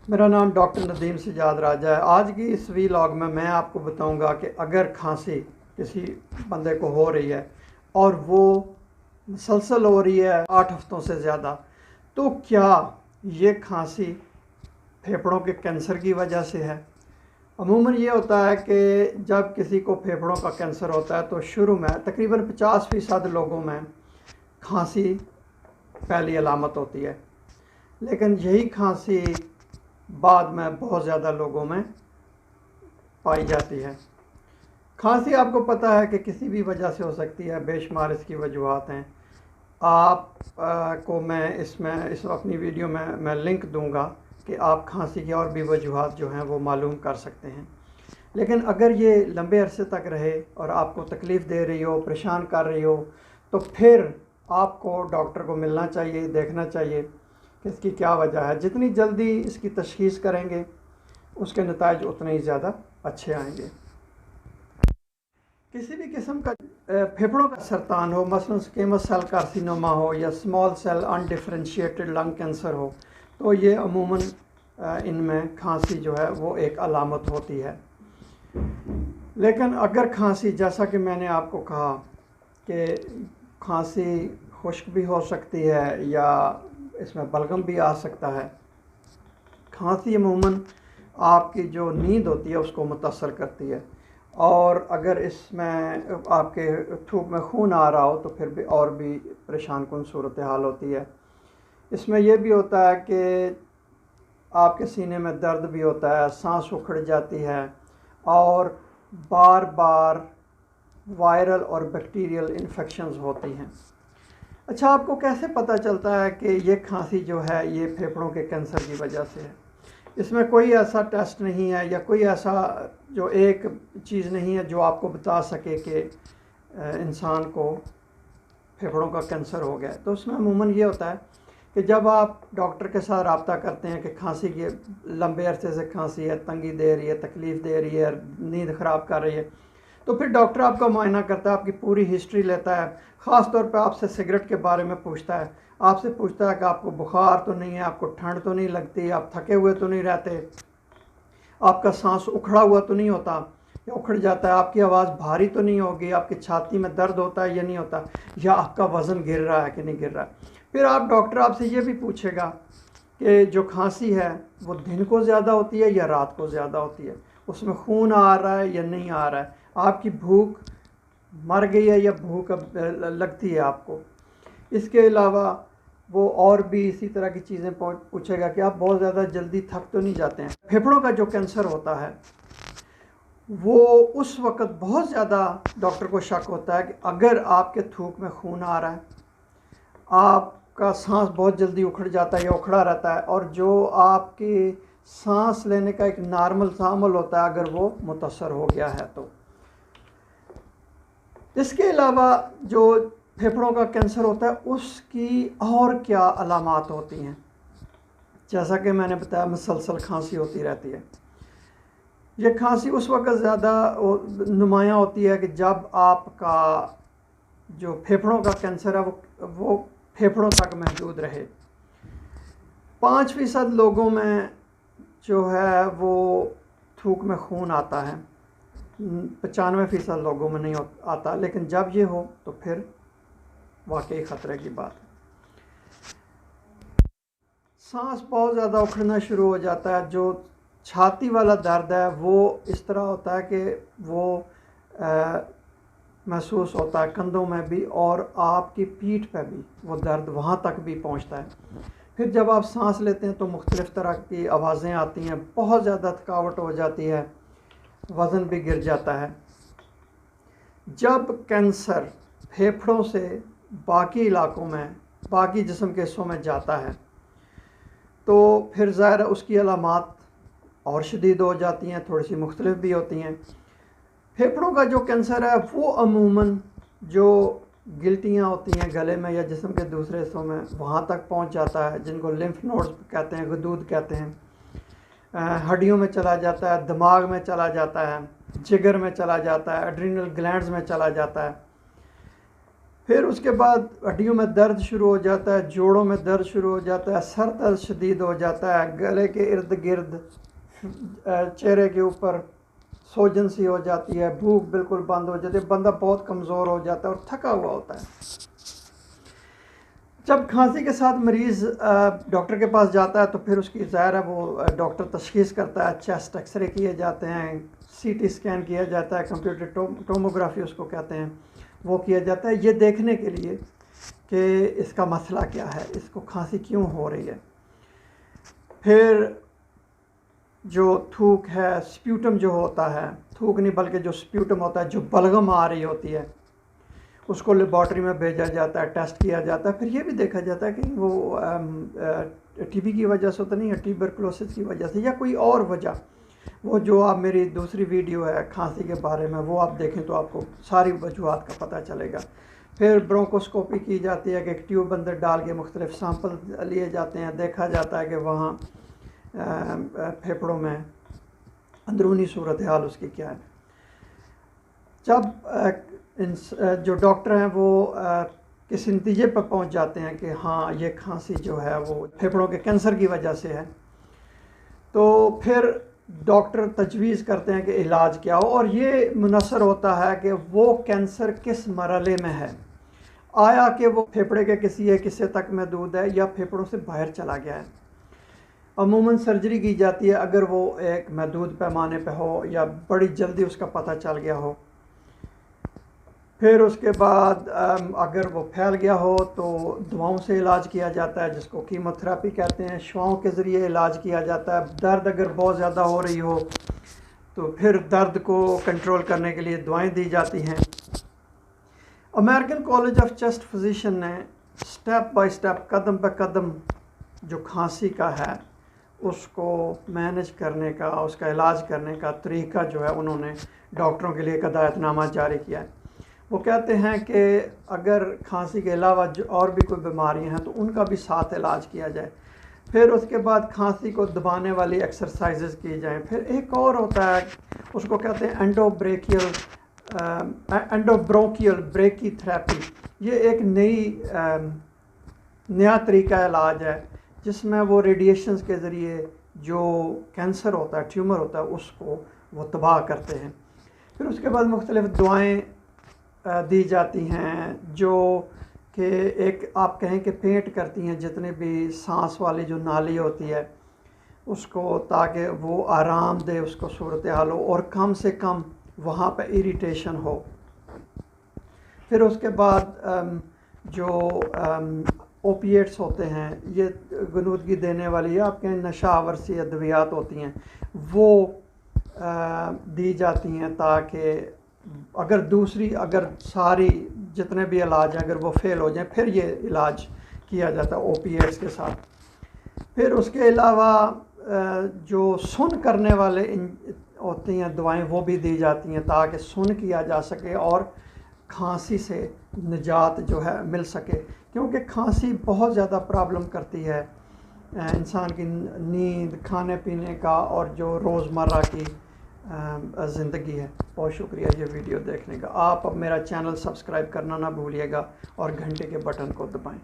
मेरा नाम डॉक्टर नदीम सजाद राजा है। आज की इस वीलॉग में मैं आपको बताऊंगा कि अगर खांसी किसी बंदे को हो रही है और वो मुसलसल हो रही है 8 हफ्तों से ज़्यादा, तो क्या ये खांसी फेफड़ों के कैंसर की वजह से है। अमूमन ये होता है कि जब किसी को फेफड़ों का कैंसर होता है तो शुरू में तकरीबन 50% लोगों में खांसी पहली अलामत होती है, लेकिन यही खांसी बाद में बहुत ज़्यादा लोगों में पाई जाती है। खांसी आपको पता है कि किसी भी वजह से हो सकती है, बेशुमार इसकी वजूहत हैं। आप को मैं इस अपनी वीडियो में मैं लिंक दूंगा कि आप खांसी की और भी वजूहत जो हैं वो मालूम कर सकते हैं। लेकिन अगर ये लंबे अरसे तक रहे और आपको तकलीफ़ दे रही हो, परेशान कर रही हो, तो फिर आपको डॉक्टर को मिलना चाहिए, देखना चाहिए कि इसकी क्या वजह है। जितनी जल्दी इसकी तशख़ीस करेंगे उसके नताइज उतने ही ज़्यादा अच्छे आएंगे। किसी भी किस्म का फेफड़ों का सरतान हो, मसलन स्क्वेमस सेल कार्सिनोमा हो या small cell undifferentiated lung cancer हो, तो ये अमूमन इनमें खांसी जो है वो एक अलामत होती है। लेकिन अगर खांसी, जैसा कि मैंने आपको कहा कि खांसी खुश्क भी हो सकती है या इसमें बलगम भी आ सकता है। खांसी अमूमन आपकी जो नींद होती है उसको मुतासर करती है, और अगर इसमें आपके थूक में खून आ रहा हो तो फिर भी और भी परेशान कुन सूरत हाल होती है। इसमें यह भी होता है कि आपके सीने में दर्द भी होता है, सांस उखड़ जाती है, और बार बार वायरल और बैक्टीरियल इन्फेक्शंस होती हैं। अच्छा, आपको कैसे पता चलता है कि ये खांसी जो है ये फेफड़ों के कैंसर की वजह से है? इसमें कोई ऐसा टेस्ट नहीं है या कोई ऐसा जो एक चीज़ नहीं है जो आपको बता सके कि इंसान को फेफड़ों का कैंसर हो गया है। तो उसमें अमूमन ये होता है कि जब आप डॉक्टर के साथ रब्ता करते हैं कि खांसी की लंबे अरसे से खांसी है, तंगी दे रही है, तकलीफ़ दे रही है, नींद ख़राब कर रही है, तो फिर डॉक्टर आपका मुआयना करता है, आपकी पूरी हिस्ट्री लेता है। ख़ास तौर पे आपसे सिगरेट के बारे में पूछता है, आपसे पूछता है कि आपको बुखार तो नहीं है, आपको ठंड तो नहीं लगती, आप थके हुए तो नहीं रहते, आपका सांस उखड़ा हुआ तो नहीं होता या उखड़ जाता है, आपकी आवाज़ भारी तो नहीं होगी, आपकी छाती में दर्द होता है या नहीं होता, या आपका वज़न गिर रहा है कि नहीं गिर रहा है। फिर डॉक्टर आपसे ये भी पूछेगा कि जो खांसी है वो दिन को ज़्यादा होती है या रात को ज़्यादा होती है, उसमें खून आ रहा है या नहीं आ रहा है, आपकी भूख मर गई है या भूख अब लगती है आपको। इसके अलावा वो और भी इसी तरह की चीज़ें पूछेगा कि आप बहुत ज़्यादा जल्दी थक तो नहीं जाते हैं। फेफड़ों का जो कैंसर होता है वो उस वक़्त बहुत ज़्यादा डॉक्टर को शक होता है कि अगर आपके थूक में खून आ रहा है, आपका सांस बहुत जल्दी उखड़ जाता है या उखड़ा रहता है, और जो आपकी सांस लेने का एक नॉर्मल सा अमल होता है अगर वो मुतासर हो गया है तो। इसके अलावा जो फेफड़ों का कैंसर होता है उसकी और क्या अलामात होती हैं, जैसा कि मैंने बताया मुसलसल खांसी होती रहती है। ये खांसी उस वक्त ज़्यादा नुमायाँ होती है कि जब आपका जो फेफड़ों का कैंसर है वो फेफड़ों तक महदूद रहे। 5% लोगों में जो है वो थूक में खून आता है, 95% लोगों में नहीं आता, लेकिन जब ये हो तो फिर वाकई ख़तरे की बात है। सांस बहुत ज़्यादा उखड़ना शुरू हो जाता है, जो छाती वाला दर्द है वो इस तरह होता है कि वो महसूस होता है कंधों में भी, और आपकी पीठ पे भी वो दर्द वहाँ तक भी पहुँचता है। फिर जब आप सांस लेते हैं तो मुख्तलिफ़ तरह की आवाज़ें आती हैं, बहुत ज़्यादा थकावट हो जाती है, वज़न भी गिर जाता है। जब कैंसर फेफड़ों से बाकी इलाकों में, बाकी जिस्म के हिस्सों में जाता है तो फिर ज़ाहिर है उसकी अलामात और शदीद हो जाती हैं, थोड़ी सी मुख्तलिफ भी होती हैं। फेफड़ों का जो कैंसर है वो अमूमन जो गिल्टियाँ होती हैं गले में या जिस्म के दूसरे हिस्सों में वहाँ तक पहुँच जाता है, जिनको लिम्फ नोड्स कहते हैं, गदूद कहते हैं। हड्डियों में चला जाता है, दिमाग में चला जाता है, जिगर में चला जाता है, एड्रिनल ग्लैंड्स में चला जाता है। फिर उसके बाद हड्डियों में दर्द शुरू हो जाता है, जोड़ों में दर्द शुरू हो जाता है, सर दर्द शदीद हो जाता है, गले के इर्द गिर्द, चेहरे के ऊपर सोजन सी हो जाती है, भूख बिल्कुल बंद हो जाती है, बंदा बहुत कमज़ोर हो जाता है और थका हुआ होता है। जब खांसी के साथ मरीज़ डॉक्टर के पास जाता है तो फिर उसकी ज़ाहिर है वो डॉक्टर तशख़ीस करता है, चेस्ट एक्सरे किए जाते हैं, सीटी स्कैन किया जाता है, कंप्यूटर टोमोग्राफी उसको कहते हैं, वो किया जाता है ये देखने के लिए कि इसका मसला क्या है, इसको खांसी क्यों हो रही है। फिर जो थूक है, स्प्यूटम जो होता है, थूक नहीं बल्कि जो स्प्यूटम होता है, जो बलगम आ रही होती है, उसको लेबॉर्ट्री में भेजा जाता है, टेस्ट किया जाता है। फिर ये भी देखा जाता है कि वो टीबी की वजह से तो नहीं है, ट्यूबरकुलोसिस की वजह से या कोई और वजह। वो जो आप मेरी दूसरी वीडियो है खांसी के बारे में वो आप देखें तो आपको सारी वजूहात का पता चलेगा। फिर ब्रोंकोस्कोपी की जाती है कि एक ट्यूब अंदर डाल के मुख्तलिफ सैंपल लिए जाते हैं, देखा जाता है कि वहाँ फेफड़ों में अंदरूनी सूरत हाल उसकी क्या है। जब जो डॉक्टर हैं वो किसी नतीजे पर पहुंच जाते हैं कि हाँ ये खांसी जो है वो फेफड़ों के कैंसर की वजह से है, तो फिर डॉक्टर तजवीज़ करते हैं कि इलाज क्या हो, और ये मुनसर होता है कि वो कैंसर किस मरहले में है, आया कि वो फेफड़े के किसी एक हिस्से तक महदूद है या फेफड़ों से बाहर चला गया है। अमूमन सर्जरी की जाती है अगर वो एक महदूद पैमाने पे हो या बड़ी जल्दी उसका पता चल गया हो। फिर उसके बाद अगर वो फैल गया हो तो दवाओं से इलाज किया जाता है जिसको कीमोथेरेपी कहते हैं, शवाओं के ज़रिए इलाज किया जाता है। दर्द अगर बहुत ज़्यादा हो रही हो तो फिर दर्द को कंट्रोल करने के लिए दवाएं दी जाती हैं। American college of chest physician ने स्टेप बाय स्टेप, कदम पे कदम जो खांसी का है उसको मैनेज करने का, उसका इलाज करने का तरीका जो है उन्होंने डॉक्टरों के लिए एक हिदायतनामा जारी किया है। वो कहते हैं कि अगर खांसी के अलावा जो और भी कोई बीमारियां हैं तो उनका भी साथ इलाज किया जाए। फिर उसके बाद खांसी को दबाने वाली एक्सरसाइजेज की जाएं। फिर एक और होता है उसको कहते हैं एंडोब्रोंकियल ब्रेकी थेरेपी। ये एक नया तरीका इलाज है जिसमें वो रेडिएशंस के ज़रिए जो कैंसर होता है, ट्यूमर होता है, उसको वो तबाह करते हैं। फिर उसके बाद मुख्तलिफ दवाएँ दी जाती हैं जो कि एक आप कहें कि पेंट करती हैं जितने भी सांस वाली जो नाली होती है उसको, ताकि वो आराम दे उसको सूरत हाल हो और कम से कम वहाँ पे इरिटेशन हो। फिर उसके बाद जो ओपिएट्स होते हैं, ये गनूदगी देने वाली या आप कहें नशावर सी अद्वियात होती हैं, वो दी जाती हैं ताकि अगर सारी जितने भी इलाज हैं अगर वो फेल हो जाएं फिर ये इलाज किया जाता है ओपीएड्स के साथ। फिर उसके अलावा जो सुन करने वाले होती हैं दवाएं वो भी दी जाती हैं ताकि सुन किया जा सके और खांसी से निजात जो है मिल सके, क्योंकि खांसी बहुत ज़्यादा प्रॉब्लम करती है इंसान की नींद, खाने पीने का और जो रोज़मर्रा की ज़िंदगी है। बहुत शुक्रिया ये वीडियो देखने का। आप अब मेरा चैनल सब्सक्राइब करना ना भूलिएगा और घंटे के बटन को दबाएं।